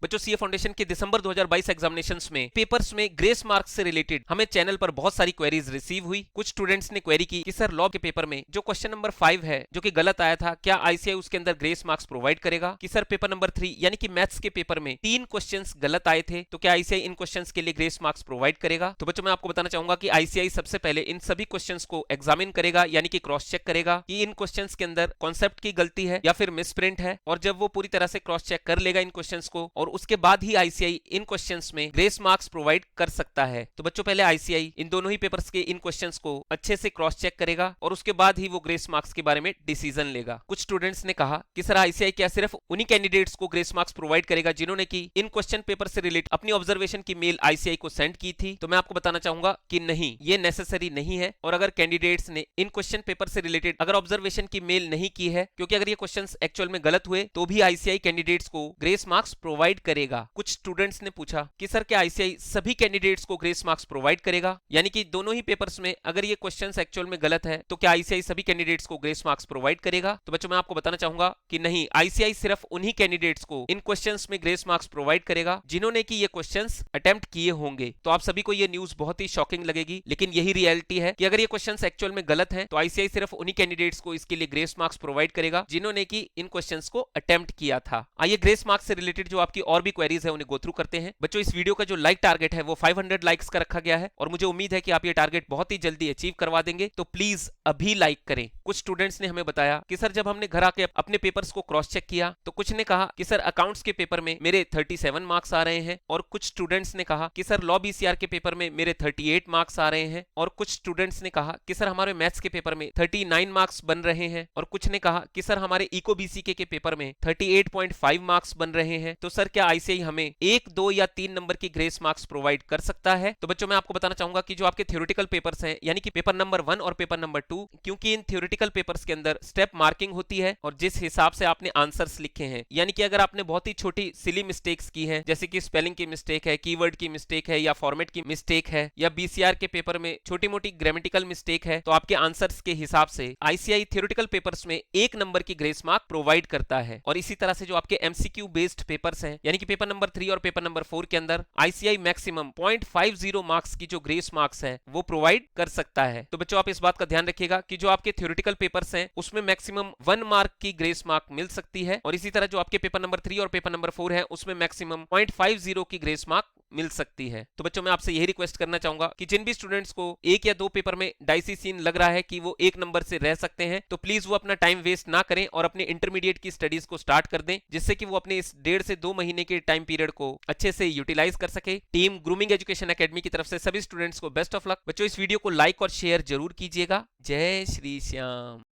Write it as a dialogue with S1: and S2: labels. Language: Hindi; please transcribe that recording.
S1: बच्चों सीए फाउंडेशन के दिसंबर 2022 एग्जामिनेशंस में पेपर्स में ग्रेस मार्क्स से रिलेटेड हमें चैनल पर बहुत सारी क्वेरीज रिसीव हुई। कुछ स्टूडेंट्स ने क्वेरी की कि सर लॉ के पेपर में जो क्वेश्चन नंबर 5 है जो कि गलत आया था, क्या आईसीआई उसके अंदर ग्रेस मार्क्स प्रोवाइड करेगा? कि सर पेपर नंबर 3 यानी कि मैथ्स के पेपर में 3 क्वेश्चंस गलत आए थे, तो क्या आईसीआई इन क्वेश्चंस के लिए ग्रेस मार्क्स प्रोवाइड करेगा? तो बच्चों मैं आपको बताना चाहूंगा कि आईसीआई सबसे पहले इन सभी क्वेश्चंस को एग्जामिन करेगा, यानी कि क्रॉस चेक करेगा कि इन क्वेश्चंस के अंदर कॉन्सेप्ट की गलती है या फिर मिसप्रिंट है। और जब वो पूरी तरह से क्रॉस चेक कर लेगा इन क्वेश्चंस को, और उसके बाद ही आईसीआई इन क्वेश्चंस में ग्रेस मार्क्स प्रोवाइड कर सकता है। तो बच्चों पहले आईसीआई इन दोनों ही पेपर्स के इन क्वेश्चंस को अच्छे से क्रॉस चेक करेगा और उसके बाद ही वो ग्रेस मार्क्स के बारे में डिसीजन लेगा। कुछ स्टूडेंट्स ने कहा कि सर आईसीआई क्या सिर्फ उन्हीं कैंडिडेट्स को ग्रेस मार्क्स प्रोवाइड करेगा जिन्होंने की इन क्वेश्चन पेपर से रिलेटेड अपनी ऑब्जर्वेशन की मेल आईसीआई को सेंड की थी? तो मैं आपको बताना चाहूंगा कि नहीं, ये नेसेसरी नहीं है। और अगर कैंडिडेट्स ने इन क्वेश्चन पेपर से रिलेटेड अगर ऑब्जर्वेशन की मेल नहीं की है, क्योंकि अगर ये क्वेश्चंस एक्चुअल में गलत हुए तो भी आईसीआई कैंडिडेट्स को ग्रेस मार्क्स प्रोवाइड करेगा। कुछ स्टूडेंट्स ने पूछा कि सर क्या आईसीआई सभी कैंडिडेट्स को ग्रेस मार्क्स प्रोवाइड करेगा, यानी कि दोनों ही पेपर्स में अगर ये क्वेश्चंस एक्चुअल में गलत है तो क्या आईसीआई सभी कैंडिडेट्स को ग्रेस मार्क्स प्रोवाइड करेगा? तो बच्चों मैं आपको बताना चाहूंगा कि नहीं, आईसीआई सिर्फ उन्हीं कैंडिडेट्स को इन क्वेश्चंस में ग्रेस मार्क्स प्रोवाइड करेगा जिन्होंने कि ये क्वेश्चंस अटेम्प्ट किए होंगे। तो आप सभी को ये न्यूज बहुत ही शॉकिंग लगेगी, लेकिन यही रियलिटी है कि अगर ये क्वेश्चंस एक्चुअल में गलत हैं तो आईसीआई सिर्फ उन्हीं कैंडिडेट्स को इसके लिए ग्रेस मार्क्स प्रोवाइड करेगा जिन्होंने कि इन क्वेश्चंस को अटेम्प्ट किया था। आइए ग्रेस मार्क्स से रिलेटेड जो आपकी और भी क्वेरीज है उन्हें गो थ्रू करते हैं। बच्चों इस वीडियो का जो लाइक टारगेट है वो 500 लाइक्स का रखा गया है और मुझे उम्मीद है कि आप ये टारगेट बहुत ही जल्दी अचीव करवा देंगे, तो प्लीज अभी लाइक करें। कुछ स्टूडेंट्स ने हमें बताया कि सर जब हमने घर आके अपने पेपर्स को क्रॉस चेक किया तो कुछ ने कहा कि सर अकाउंट्स के पेपर में मेरे 37 मार्क्स आ रहे हैं, और कुछ स्टूडेंट्स ने कहा कि सर लॉ बीसीआर के पेपर में मेरे 38 मार्क्स आ रहे हैं, और कुछ स्टूडेंट्स ने कहा कि सर हमारे मैथ्स के पेपर में 39 मार्क्स बन रहे हैं, और कुछ ने कहा कि सर हमारे इको बीसीके के पेपर में 38.5 मार्क्स बन रहे हैं। तो सर क्या आईसीआई हमें 1, 2 या 3 नंबर की ग्रेस मार्क्स प्रोवाइड कर सकता है? तो बच्चों मैं आपको बताना चाहूंगा कि जो आपके थ्योरेटिकल पेपर्स हैं, यानी कि पेपर नंबर 1 और पेपर नंबर 2, क्योंकि इन थ्योरेटिकल पेपर्स के अंदर स्टेप मार्किंग होती है और जिस हिसाब से आपने आंसर्स लिखे हैं, यानी कि अगर आपने बहुत ही छोटी सिली मिस्टेक्स की हैं, जैसे कि स्पेलिंग की मिस्टेक है, कीवर्ड की मिस्टेक है, या फॉर्मेट की मिस्टेक है, या बीसीआर के पेपर में छोटी मोटी ग्रामेटिकल मिस्टेक है, तो आपके आंसर्स के हिसाब से आईसीआई थ्योरेटिकल पेपर्स में 1 नंबर की ग्रेस मार्क प्रोवाइड करता है। और इसी तरह से जो आपके एमसीक्यू बेस्ड पेपर्स हैं, यानी कि पेपर नंबर 3 और पेपर नंबर 4 के अंदर आईसीआई मैक्सिमम 0.50 मार्क्स की जो ग्रेस मार्क्स है वो प्रोवाइड कर सकता है। तो बच्चों आप इस बात का ध्यान रखिएगा कि जो आपके थ्योरेटिकल पेपर्स हैं उसमें मैक्सिमम 1 मार्क की ग्रेस मार्क मिल सकती है, और इसी तरह जो आपके पेपर नंबर 3 और पेपर नंबर 4 है उसमें मैक्सिमम 0.50 की ग्रेस मार्क मिल सकती है। तो बच्चों मैं आपसे यही रिक्वेस्ट करना चाहूंगा कि जिन भी स्टूडेंट्स को 1 या 2 पेपर में डाइसी सीन लग रहा है कि वो 1 नंबर से रह सकते हैं, तो प्लीज वो अपना टाइम वेस्ट ना करें और अपने इंटरमीडिएट की स्टडीज को स्टार्ट कर दें, जिससे कि वो अपने इस 1.5 से 2 महीने के टाइम पीरियड को अच्छे से यूटिलाइज कर सके। टीम ग्रूमिंग एजुकेशन एकेडमी की तरफ से सभी स्टूडेंट्स को बेस्ट ऑफ लक। बच्चों इस वीडियो को लाइक और शेयर जरूर कीजिएगा। जय श्री श्याम।